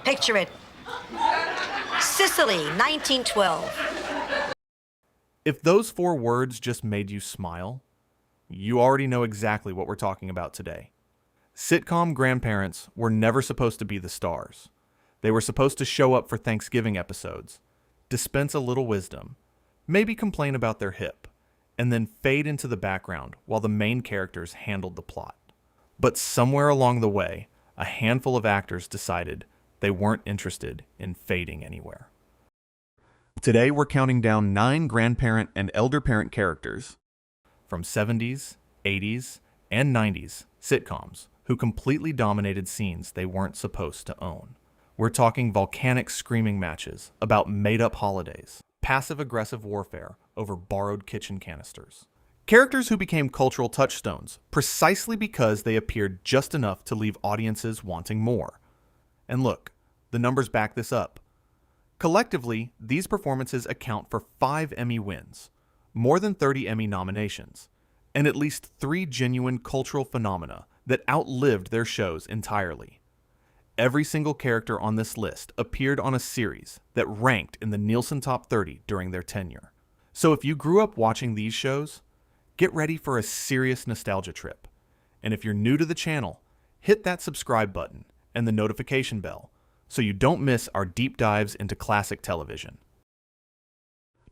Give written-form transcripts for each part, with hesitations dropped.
Picture it. Sicily, 1912. If those 4 words just made you smile, you already know exactly what we're talking about today. Sitcom grandparents were never supposed to be the stars. They were supposed to show up for Thanksgiving episodes, dispense a little wisdom, maybe complain about their hip, and then fade into the background while the main characters handled the plot. But somewhere along the way, a handful of actors decided they weren't interested in fading anywhere. Today, we're counting down 9 grandparent and elder parent characters from 70s, 80s, and 90s sitcoms who completely dominated scenes they weren't supposed to own. We're talking volcanic screaming matches about made-up holidays, passive-aggressive warfare over borrowed kitchen canisters. Characters who became cultural touchstones precisely because they appeared just enough to leave audiences wanting more. And look, the numbers back this up. Collectively, these performances account for 5 Emmy wins, more than 30 Emmy nominations, and at least 3 genuine cultural phenomena that outlived their shows entirely. Every single character on this list appeared on a series that ranked in the Nielsen Top 30 during their tenure. So if you grew up watching these shows, get ready for a serious nostalgia trip. And if you're new to the channel, hit that subscribe button and the notification bell so you don't miss our deep dives into classic television.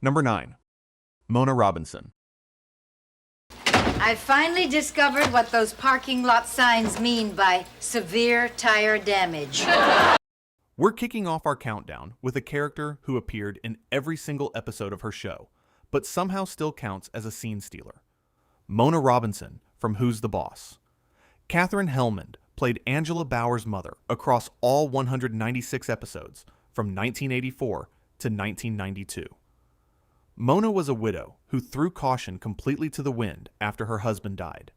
Number 9. Mona Robinson. I finally discovered what those parking lot signs mean by severe tire damage. We're kicking off our countdown with a character who appeared in every single episode of her show, but somehow still counts as a scene stealer. Mona Robinson from Who's the Boss. Katherine Helmond played Angela Bauer's mother across all 196 episodes from 1984 to 1992. Mona was a widow who threw caution completely to the wind after her husband died.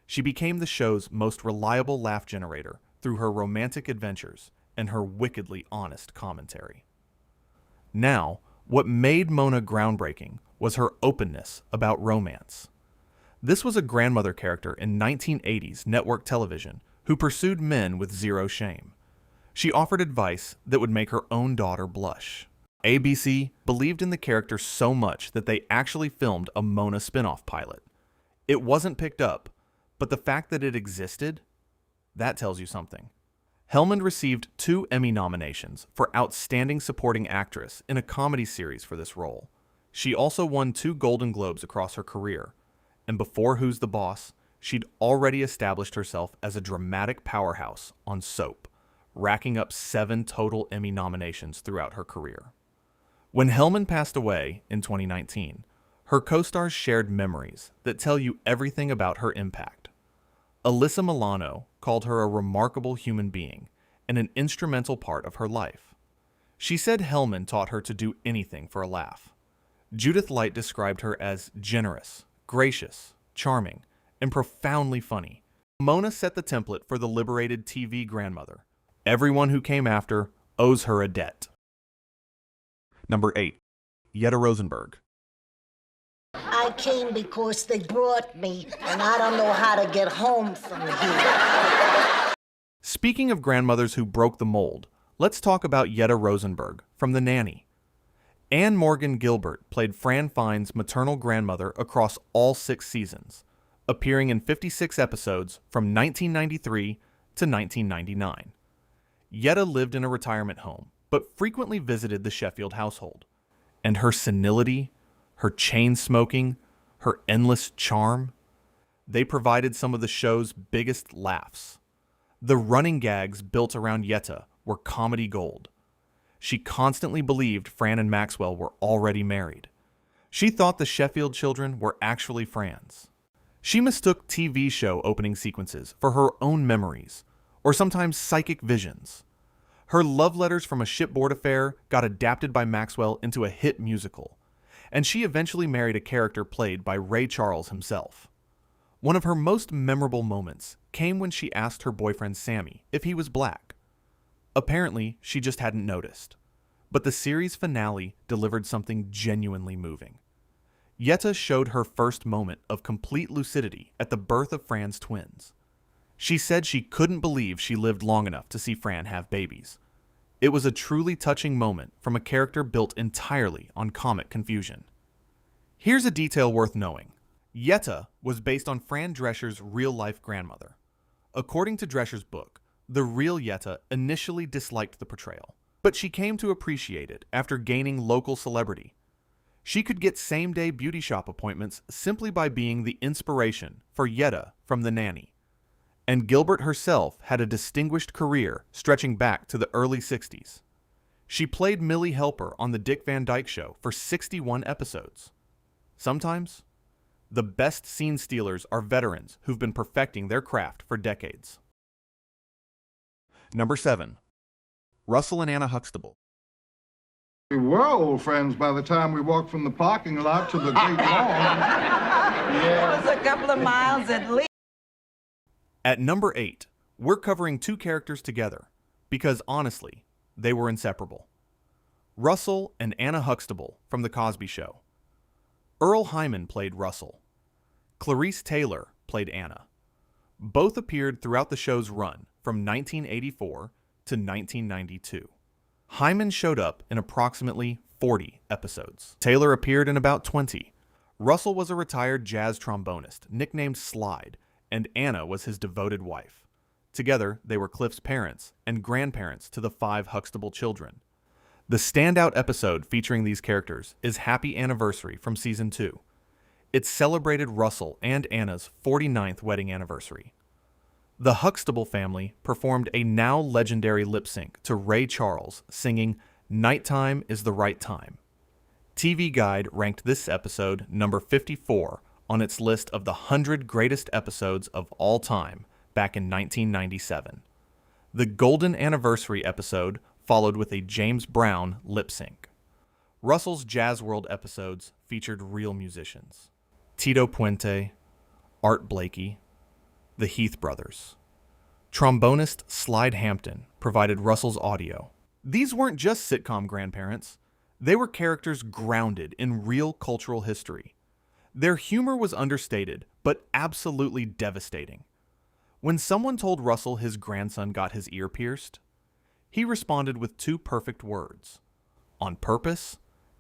She became the show's most reliable laugh generator through her romantic adventures and her wickedly honest commentary. Now, what made Mona groundbreaking was her openness about romance. This was a grandmother character in 1980s network television who pursued men with zero shame. She offered advice that would make her own daughter blush. ABC believed in the character so much that they actually filmed a Mona spin-off pilot. It wasn't picked up, but the fact that it existed, that tells you something. Helmond received 2 Emmy nominations for Outstanding Supporting Actress in a comedy series for this role. She also won 2 Golden Globes across her career, and before Who's the Boss, she'd already established herself as a dramatic powerhouse on soap, racking up 7 total Emmy nominations throughout her career. When Helmond passed away in 2019, her co-stars shared memories that tell you everything about her impact. Alyssa Milano called her a remarkable human being and an instrumental part of her life. She said Helmond taught her to do anything for a laugh. Judith Light described her as generous, gracious, charming, and profoundly funny. Mona set the template for the liberated TV grandmother. Everyone who came after owes her a debt. Number 8. Yetta Rosenberg. I came because they brought me, and I don't know how to get home from here. Speaking of grandmothers who broke the mold, let's talk about Yetta Rosenberg from The Nanny. Anne Morgan Gilbert played Fran Fine's maternal grandmother across all 6 seasons, appearing in 56 episodes from 1993 to 1999. Yetta lived in a retirement home, but frequently visited the Sheffield household. And her senility, her chain smoking, her endless charm, they provided some of the show's biggest laughs. The running gags built around Yetta were comedy gold. She constantly believed Fran and Maxwell were already married. She thought the Sheffield children were actually Fran's. She mistook TV show opening sequences for her own memories, or sometimes psychic visions. Her love letters from a shipboard affair got adapted by Maxwell into a hit musical, and she eventually married a character played by Ray Charles himself. One of her most memorable moments came when she asked her boyfriend Sammy if he was black. Apparently, she just hadn't noticed, but the series finale delivered something genuinely moving. Yetta showed her first moment of complete lucidity at the birth of Fran's twins. She said she couldn't believe she lived long enough to see Fran have babies. It was a truly touching moment from a character built entirely on comic confusion. Here's a detail worth knowing. Yetta was based on Fran Drescher's real-life grandmother. According to Drescher's book, the real Yetta initially disliked the portrayal, but she came to appreciate it after gaining local celebrity. She could get same-day beauty shop appointments simply by being the inspiration for Yetta from the Nanny. And Gilbert herself had a distinguished career stretching back to the early 60s. She played Millie Helper on The Dick Van Dyke Show for 61 episodes. Sometimes, the best scene stealers are veterans who've been perfecting their craft for decades. Number 7. Russell and Anna Huxtable. We were old friends by the time we walked from the parking lot to the great lawn. It was a couple of miles at least. At number 8, we're covering two characters together because, honestly, they were inseparable. Russell and Anna Huxtable from The Cosby Show. Earl Hyman played Russell. Clarice Taylor played Anna. Both appeared throughout the show's run from 1984 to 1992. Hyman showed up in approximately 40 episodes. Taylor appeared in about 20. Russell was a retired jazz trombonist, nicknamed Slide, and Anna was his devoted wife. Together, they were Cliff's parents and grandparents to the 5 Huxtable children. The standout episode featuring these characters is Happy Anniversary from Season 2. It celebrated Russell and Anna's 49th wedding anniversary. The Huxtable family performed a now legendary lip sync to Ray Charles singing "Nighttime is the Right Time." TV Guide ranked this episode number 54 on its list of the 100 greatest episodes of all time back in 1997. The Golden Anniversary episode followed with a James Brown lip sync. Russell's Jazz World episodes featured real musicians: Tito Puente, Art Blakey, the Heath Brothers. Trombonist Slide Hampton provided Russell's audio. These weren't just sitcom grandparents. They were characters grounded in real cultural history. Their humor was understated, but absolutely devastating. When someone told Russell his grandson got his ear pierced, he responded with 2 perfect words: on purpose,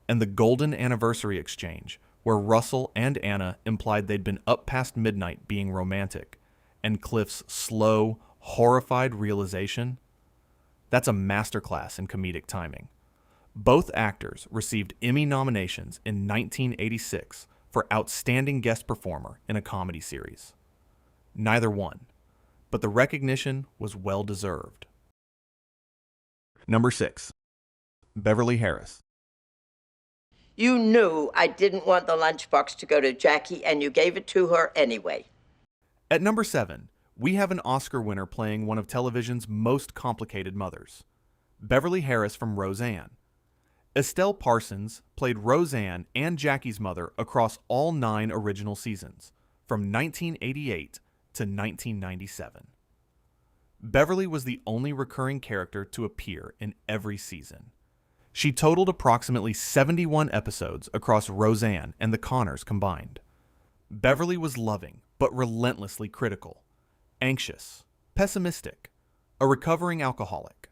and the Golden Anniversary exchange, where Russell and Anna implied they'd been up past midnight being romantic, and Cliff's slow, horrified realization. That's a masterclass in comedic timing. Both actors received Emmy nominations in 1986 for Outstanding Guest Performer in a Comedy Series. Neither won, but the recognition was well-deserved. Number 6. Beverly Harris. You knew I didn't want the lunchbox to go to Jackie, and you gave it to her anyway. At number 7, we have an Oscar winner playing one of television's most complicated mothers, Beverly Harris from Roseanne. Estelle Parsons played Roseanne and Jackie's mother across all 9 original seasons, from 1988 to 1997. Beverly was the only recurring character to appear in every season. She totaled approximately 71 episodes across Roseanne and the Connors combined. Beverly was loving, but relentlessly critical, anxious, pessimistic, a recovering alcoholic.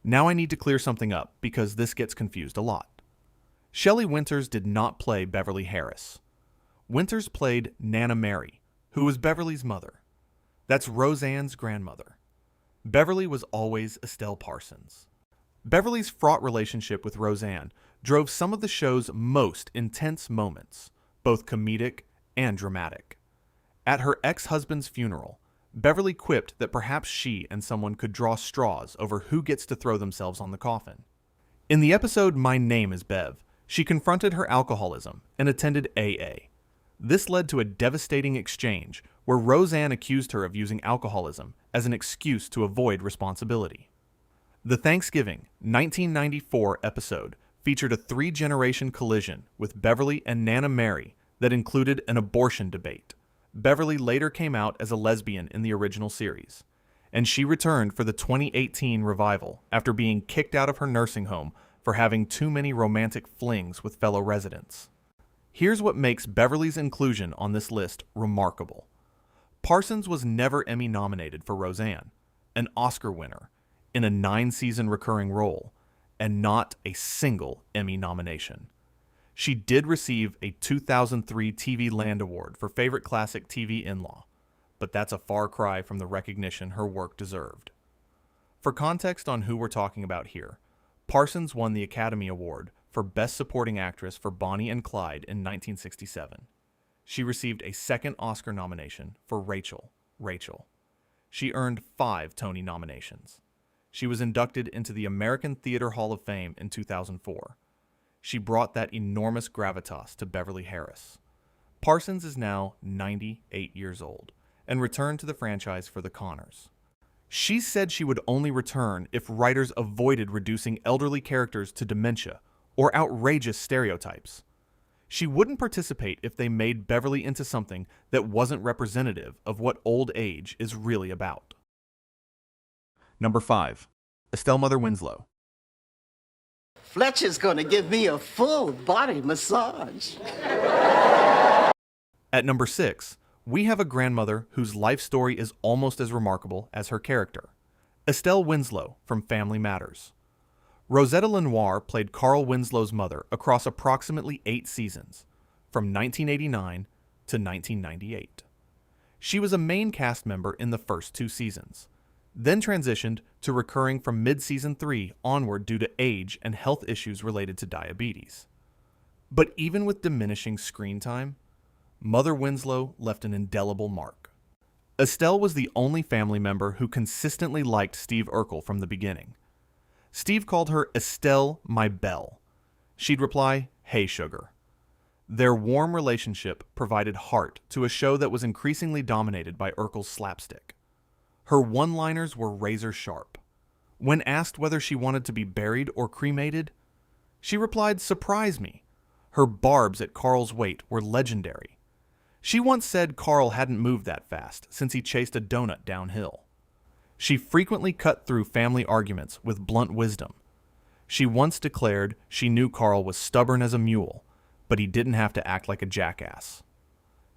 Now I need to clear something up because this gets confused a lot. Shelley Winters did not play Beverly Harris. Winters played Nana Mary, who was Beverly's mother. That's Roseanne's grandmother. Beverly was always Estelle Parsons. Beverly's fraught relationship with Roseanne drove some of the show's most intense moments, both comedic and dramatic. At her ex-husband's funeral, Beverly quipped that perhaps she and someone could draw straws over who gets to throw themselves on the coffin. In the episode My Name is Bev, she confronted her alcoholism and attended AA. This led to a devastating exchange where Roseanne accused her of using alcoholism as an excuse to avoid responsibility. The Thanksgiving 1994 episode featured a 3-generation collision with Beverly and Nana Mary that included an abortion debate. Beverly later came out as a lesbian in the original series, and she returned for the 2018 revival after being kicked out of her nursing home for having too many romantic flings with fellow residents. Here's what makes Beverly's inclusion on this list remarkable. Parsons was never Emmy nominated for Roseanne, an Oscar winner, in a 9-season recurring role, and not a single Emmy nomination. She did receive a 2003 TV Land Award for Favorite Classic TV In-Law, but that's a far cry from the recognition her work deserved. For context on who we're talking about here, Parsons won the Academy Award for Best Supporting Actress for Bonnie and Clyde in 1967. She received a second Oscar nomination for Rachel. She earned 5 Tony nominations. She was inducted into the American Theater Hall of Fame in 2004. She brought that enormous gravitas to Beverly Harris. Parsons is now 98 years old and returned to the franchise for The Connors. She said she would only return if writers avoided reducing elderly characters to dementia or outrageous stereotypes. She wouldn't participate if they made Beverly into something that wasn't representative of what old age is really about. Number 5. Estelle Mother Winslow. Fletcher's gonna give me a full body massage. At number 6, we have a grandmother whose life story is almost as remarkable as her character. Estelle Winslow from Family Matters. Rosetta Lenoir played Carl Winslow's mother across approximately 8 seasons, from 1989 to 1998. She was a main cast member in the first 2 seasons, then transitioned to recurring from mid-season 3 onward due to age and health issues related to diabetes. But even with diminishing screen time, Mother Winslow left an indelible mark. Estelle was the only family member who consistently liked Steve Urkel from the beginning. Steve called her Estelle, my belle. She'd reply, "Hey, sugar." Their warm relationship provided heart to a show that was increasingly dominated by Urkel's slapstick. Her one-liners were razor sharp. When asked whether she wanted to be buried or cremated, she replied, "Surprise me." Her barbs at Carl's weight were legendary. She once said Carl hadn't moved that fast since he chased a donut downhill. She frequently cut through family arguments with blunt wisdom. She once declared she knew Carl was stubborn as a mule, but he didn't have to act like a jackass.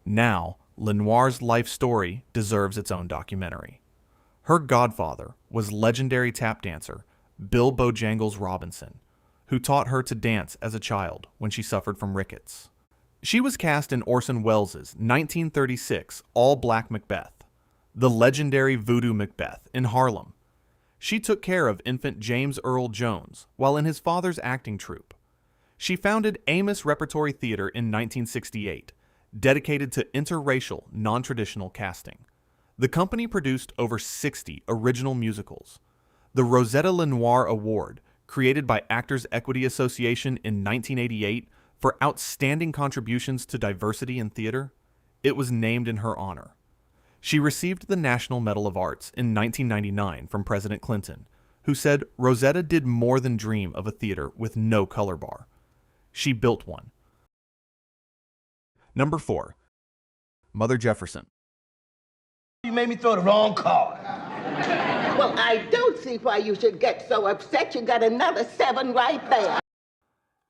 Now, Lenoir's life story deserves its own documentary. Her godfather was legendary tap dancer Bill Bojangles Robinson, who taught her to dance as a child when she suffered from rickets. She was cast in Orson Welles' 1936 all-black Macbeth, the legendary Voodoo Macbeth in Harlem. She took care of infant James Earl Jones while in his father's acting troupe. She founded Amos Repertory Theater in 1968, dedicated to interracial, non-traditional casting. The company produced over 60 original musicals. The Rosetta Lenoir Award, created by Actors Equity Association in 1988 for outstanding contributions to diversity in theater, it was named in her honor. She received the National Medal of Arts in 1999 from President Clinton, who said Rosetta did more than dream of a theater with no color bar. She built one. Number 4. Mother Jefferson. You made me throw the wrong card. Well, I don't see why you should get so upset. You got another 7 right there.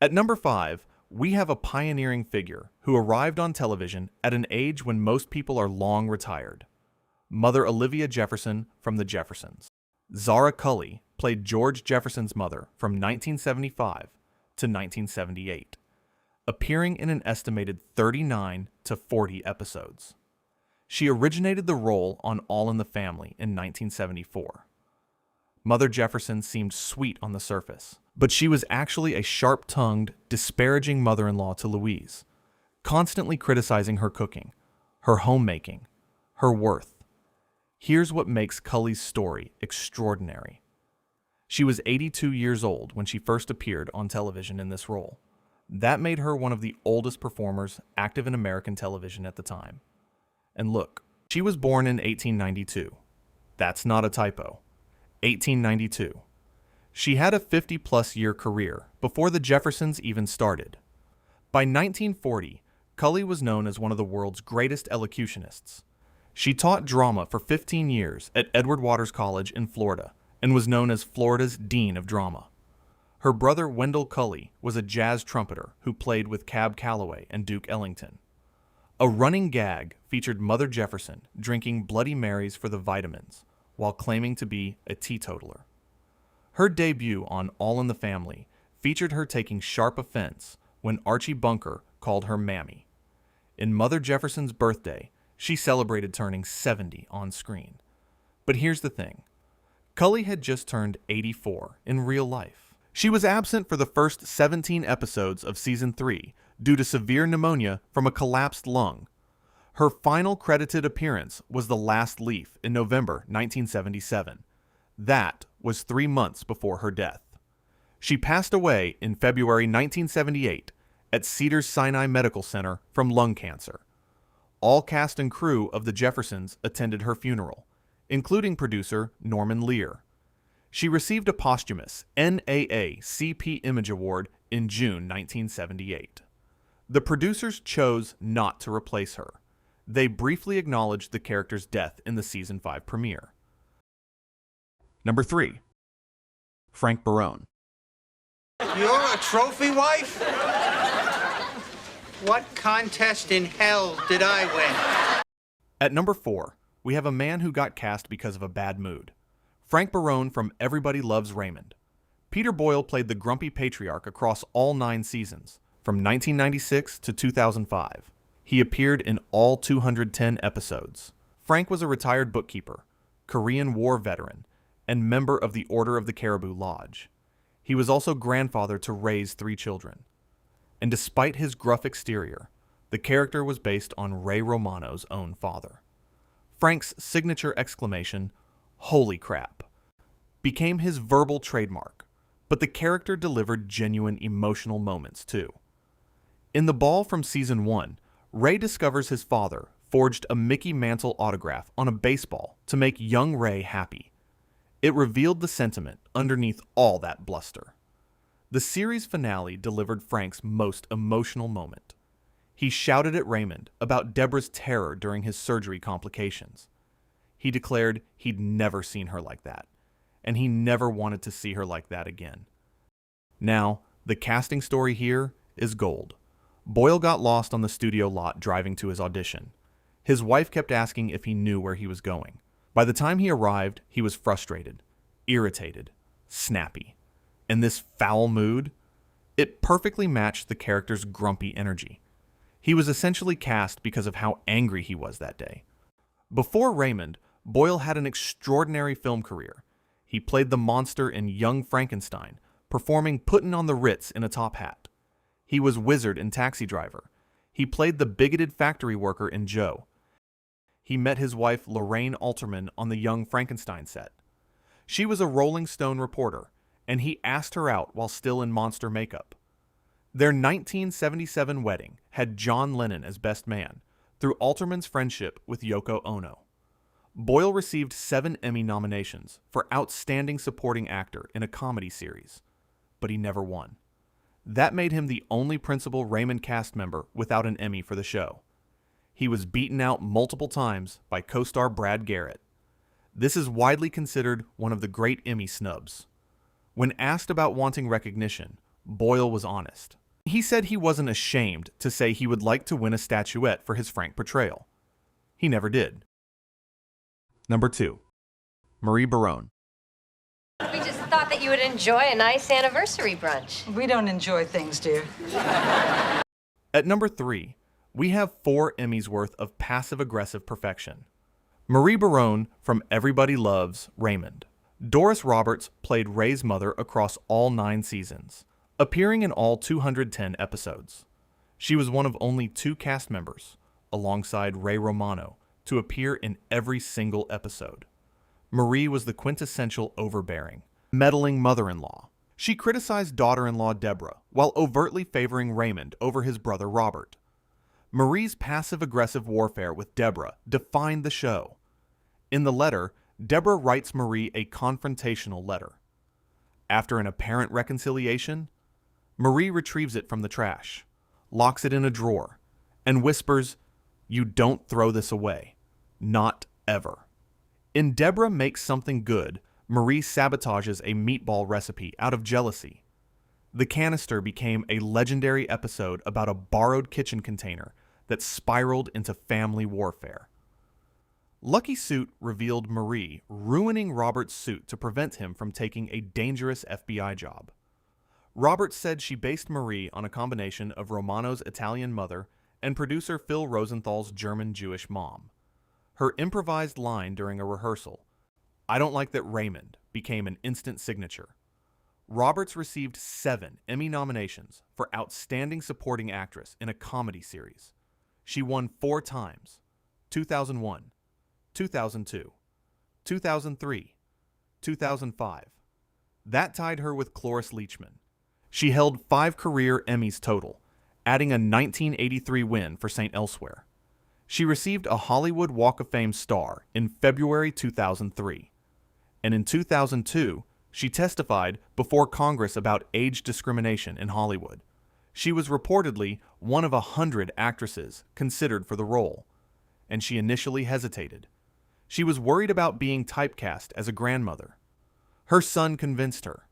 At number 5, we have a pioneering figure who arrived on television at an age when most people are long retired. Mother Olivia Jefferson from The Jeffersons. Zara Cully played George Jefferson's mother from 1975 to 1978, appearing in an estimated 39 to 40 episodes. She originated the role on All in the Family in 1974. Mother Jefferson seemed sweet on the surface, but she was actually a sharp-tongued, disparaging mother-in-law to Louise, constantly criticizing her cooking, her homemaking, her worth. Here's what makes Cully's story extraordinary. She was 82 years old when she first appeared on television in this role. That made her one of the oldest performers active in American television at the time. And look, she was born in 1892. That's not a typo. 1892. She had a 50-plus year career before the Jeffersons even started. By 1940, Cully was known as one of the world's greatest elocutionists. She taught drama for 15 years at Edward Waters College in Florida and was known as Florida's Dean of Drama. Her brother Wendell Cully was a jazz trumpeter who played with Cab Calloway and Duke Ellington. A running gag featured Mother Jefferson drinking Bloody Marys for the vitamins while claiming to be a teetotaler. Her debut on All in the Family featured her taking sharp offense when Archie Bunker called her Mammy. In Mother Jefferson's Birthday, she celebrated turning 70 on screen. But here's the thing. Cully had just turned 84 in real life. She was absent for the first 17 episodes of Season 3 due to severe pneumonia from a collapsed lung. Her final credited appearance was The Last Leaf in November 1977. That was 3 months before her death. She passed away in February 1978 at Cedars-Sinai Medical Center from lung cancer. All cast and crew of The Jeffersons attended her funeral, including producer Norman Lear. She received a posthumous NAACP Image Award in June 1978. The producers chose not to replace her. They briefly acknowledged the character's death in the Season 5 premiere. Number 3. Frank Barone. You're a trophy wife? What contest in hell did I win? At number 4, we have a man who got cast because of a bad mood. Frank Barone from Everybody Loves Raymond. Peter Boyle played the grumpy patriarch across all 9 seasons, from 1996 to 2005. He appeared in all 210 episodes. Frank was a retired bookkeeper, Korean War veteran, and member of the Order of the Caribou Lodge. He was also grandfather to Ray's 3 children. And despite his gruff exterior, the character was based on Ray Romano's own father. Frank's signature exclamation, "Holy crap," became his verbal trademark, but the character delivered genuine emotional moments too. In The Ball from Season 1, Ray discovers his father forged a Mickey Mantle autograph on a baseball to make young Ray happy. It revealed the sentiment underneath all that bluster. The series finale delivered Frank's most emotional moment. He shouted at Raymond about Deborah's terror during his surgery complications. He declared he'd never seen her like that, and he never wanted to see her like that again. Now, the casting story here is gold. Boyle got lost on the studio lot driving to his audition. His wife kept asking if he knew where he was going. By the time he arrived, he was frustrated, irritated, snappy. And this foul mood, it perfectly matched the character's grumpy energy. He was essentially cast because of how angry he was that day. Before Raymond, Boyle had an extraordinary film career. He played the monster in Young Frankenstein, performing Puttin' on the Ritz in a top hat. He was Wizard in Taxi Driver. He played the bigoted factory worker in Joe. He met his wife Lorraine Alterman on the Young Frankenstein set. She was a Rolling Stone reporter, and he asked her out while still in monster makeup. Their 1977 wedding had John Lennon as best man, through Alterman's friendship with Yoko Ono. Boyle received 7 Emmy nominations for Outstanding Supporting Actor in a Comedy Series, but he never won. That made him the only principal Raymond cast member without an Emmy for the show. He was beaten out multiple times by co-star Brad Garrett. This is widely considered one of the great Emmy snubs. When asked about wanting recognition, Boyle was honest. He said he wasn't ashamed to say he would like to win a statuette for his Frank portrayal. He never did. Number 2. Marie Barone. We just thought that you would enjoy a nice anniversary brunch. We don't enjoy things, dear. At number 3, we have 4 Emmys worth of passive-aggressive perfection. Marie Barone from Everybody Loves Raymond. Doris Roberts played Ray's mother across all 9 seasons, appearing in all 210 episodes. She was one of only 2 cast members, alongside Ray Romano, to appear in every single episode. Marie was the quintessential overbearing, meddling mother-in-law. She criticized daughter-in-law Deborah while overtly favoring Raymond over his brother Robert. Marie's passive-aggressive warfare with Deborah defined the show. In the letter, Deborah writes Marie a confrontational letter. After an apparent reconciliation, Marie retrieves it from the trash, locks it in a drawer, and whispers, "You don't throw this away. Not ever." In Deborah Makes Something Good, Marie sabotages a meatball recipe out of jealousy. The canister became a legendary episode about a borrowed kitchen container that spiraled into family warfare. Lucky Suit revealed Marie ruining Robert's suit to prevent him from taking a dangerous FBI job. Robert said she based Marie on a combination of Romano's Italian mother and producer Phil Rosenthal's German-Jewish mom. Her improvised line during a rehearsal, "I don't like that Raymond," became an instant signature. Roberts received 7 Emmy nominations for Outstanding Supporting Actress in a Comedy Series. She won 4 times: 2001, 2002, 2003, 2005. That tied her with Cloris Leachman. She held 5 career Emmys total, adding a 1983 win for St. Elsewhere. She received a Hollywood Walk of Fame star in February 2003. And in 2002, she testified before Congress about age discrimination in Hollywood. She was reportedly one of 100 actresses considered for the role, and she initially hesitated. She was worried about being typecast as a grandmother. Her son convinced her.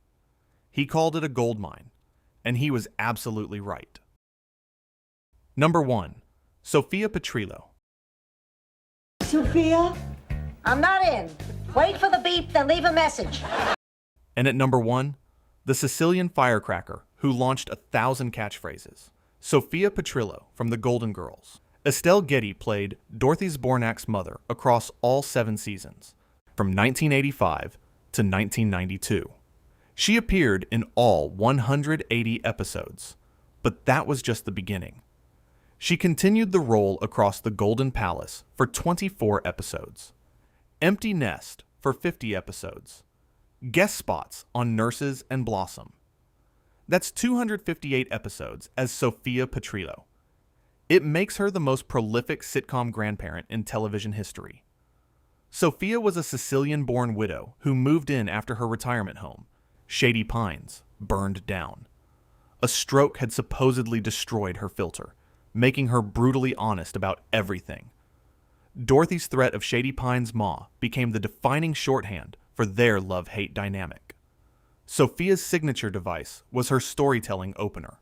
He called it a goldmine, and he was absolutely right. Number 1. Sophia Petrillo. Sophia? I'm not in. Wait for the beep, then leave a message. And at number 1, the Sicilian firecracker who launched 1,000 catchphrases, Sophia Petrillo from The Golden Girls. Estelle Getty played Dorothy Zbornak's mother across all 7 seasons, from 1985 to 1992. She appeared in all 180 episodes, but that was just the beginning. She continued the role across the Golden Palace for 24 episodes, Empty Nest for 50 episodes, guest spots on Nurses and Blossom. That's 258 episodes as Sophia Petrillo. It makes her the most prolific sitcom grandparent in television history. Sophia was a Sicilian-born widow who moved in after her retirement home, Shady Pines, burned down. A stroke had supposedly destroyed her filter, making her brutally honest about everything. Dorothy's threat of Shady Pines' maw became the defining shorthand for their love-hate dynamic. Sophia's signature device was her storytelling opener.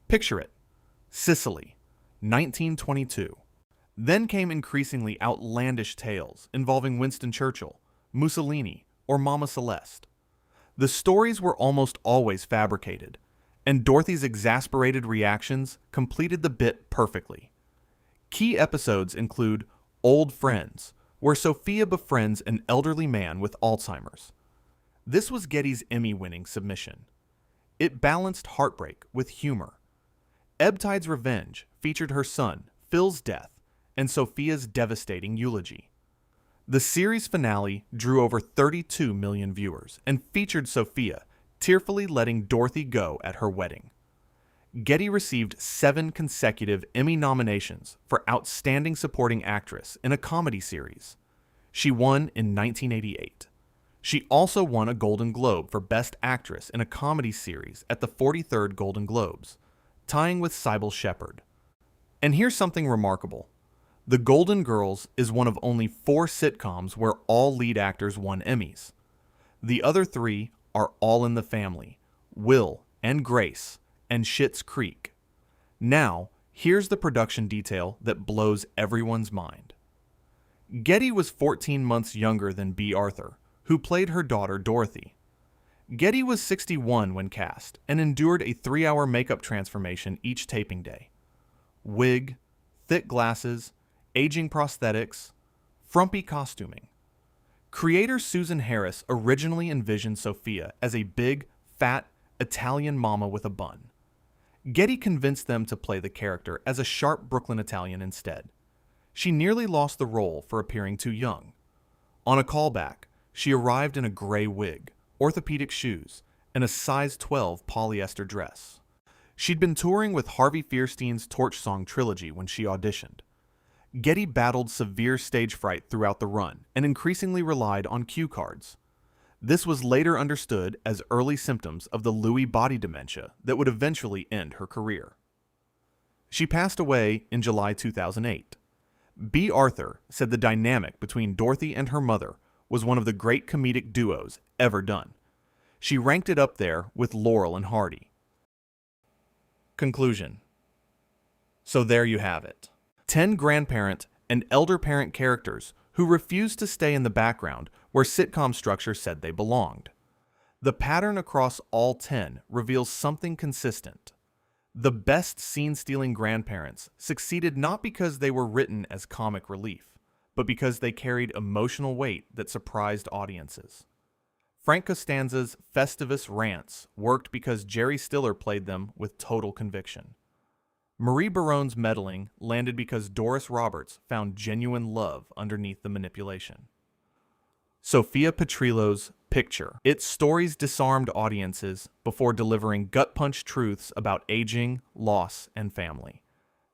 Picture it: Sicily, 1922. Then came increasingly outlandish tales involving Winston Churchill, Mussolini, or Mama Celeste. The stories were almost always fabricated, and Dorothy's exasperated reactions completed the bit perfectly. Key episodes include Old Friends, where Sophia befriends an elderly man with Alzheimer's. This was Getty's Emmy-winning submission. It balanced heartbreak with humor. Ebb Tide's Revenge featured her son, Phil's death, and Sophia's devastating eulogy. The series finale drew over 32 million viewers and featured Sophia tearfully letting Dorothy go at her wedding. Getty received 7 consecutive Emmy nominations for Outstanding Supporting Actress in a Comedy Series. She won in 1988. She also won a Golden Globe for Best Actress in a Comedy Series at the 43rd Golden Globes, tying with Sybil Shepherd. And here's something remarkable. The Golden Girls is one of only 4 sitcoms where all lead actors won Emmys. The other 3 are All in the Family, Will and Grace, and Schitt's Creek. Now, here's the production detail that blows everyone's mind. Getty was 14 months younger than B. Arthur, who played her daughter Dorothy. Getty was 61 when cast and endured a 3-hour makeup transformation each taping day. Wig, thick glasses, aging prosthetics, frumpy costuming. Creator Susan Harris originally envisioned Sophia as a big, fat, Italian mama with a bun. Getty convinced them to play the character as a sharp Brooklyn Italian instead. She nearly lost the role for appearing too young. On a callback, she arrived in a gray wig, orthopedic shoes, and a size 12 polyester dress. She'd been touring with Harvey Fierstein's Torch Song trilogy when she auditioned. Getty battled severe stage fright throughout the run and increasingly relied on cue cards. This was later understood as early symptoms of the Lewy body dementia that would eventually end her career. She passed away in July 2008. B. Arthur said the dynamic between Dorothy and her mother was one of the great comedic duos ever done. She ranked it up there with Laurel and Hardy. Conclusion. So there you have it. 10 grandparent and elder parent characters who refused to stay in the background where sitcom structure said they belonged. The pattern across all 10 reveals something consistent. The best scene-stealing grandparents succeeded not because they were written as comic relief, but because they carried emotional weight that surprised audiences. Frank Costanza's Festivus rants worked because Jerry Stiller played them with total conviction. Marie Barone's meddling landed because Doris Roberts found genuine love underneath the manipulation. Sophia Petrillo's Picture. Its stories disarmed audiences before delivering gut-punch truths about aging, loss, and family.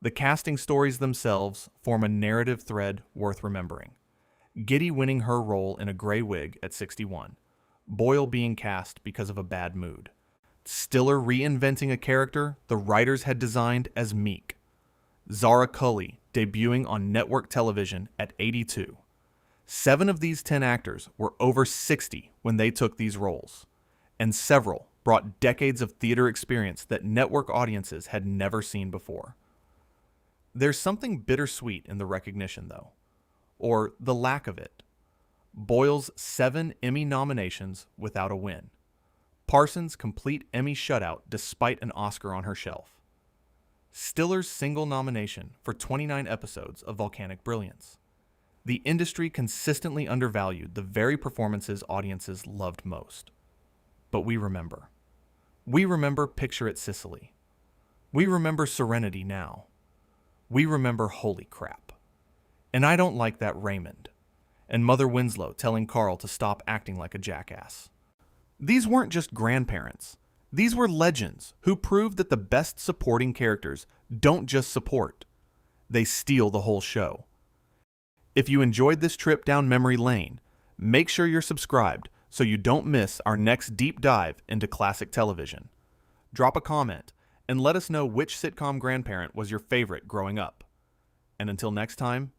The casting stories themselves form a narrative thread worth remembering. Giddy winning her role in a gray wig at 61. Boyle being cast because of a bad mood. Stiller reinventing a character the writers had designed as meek. Zara Cully debuting on network television at 82. 7 of these 10 actors were over 60 when they took these roles, and several brought decades of theater experience that network audiences had never seen before. There's something bittersweet in the recognition, though, or the lack of it. Boyle's 7 Emmy nominations without a win. Parsons' complete Emmy shutout despite an Oscar on her shelf. Stiller's single nomination for 29 episodes of Volcanic Brilliance. The industry consistently undervalued the very performances audiences loved most. But we remember. We remember Picture at Sicily. We remember Serenity Now. We remember Holy Crap. And I don't like that Raymond. And Mother Winslow telling Carl to stop acting like a jackass. These weren't just grandparents. These were legends who proved that the best supporting characters don't just support. They steal the whole show. If you enjoyed this trip down memory lane, make sure you're subscribed so you don't miss our next deep dive into classic television. Drop a comment and let us know which sitcom grandparent was your favorite growing up. And until next time,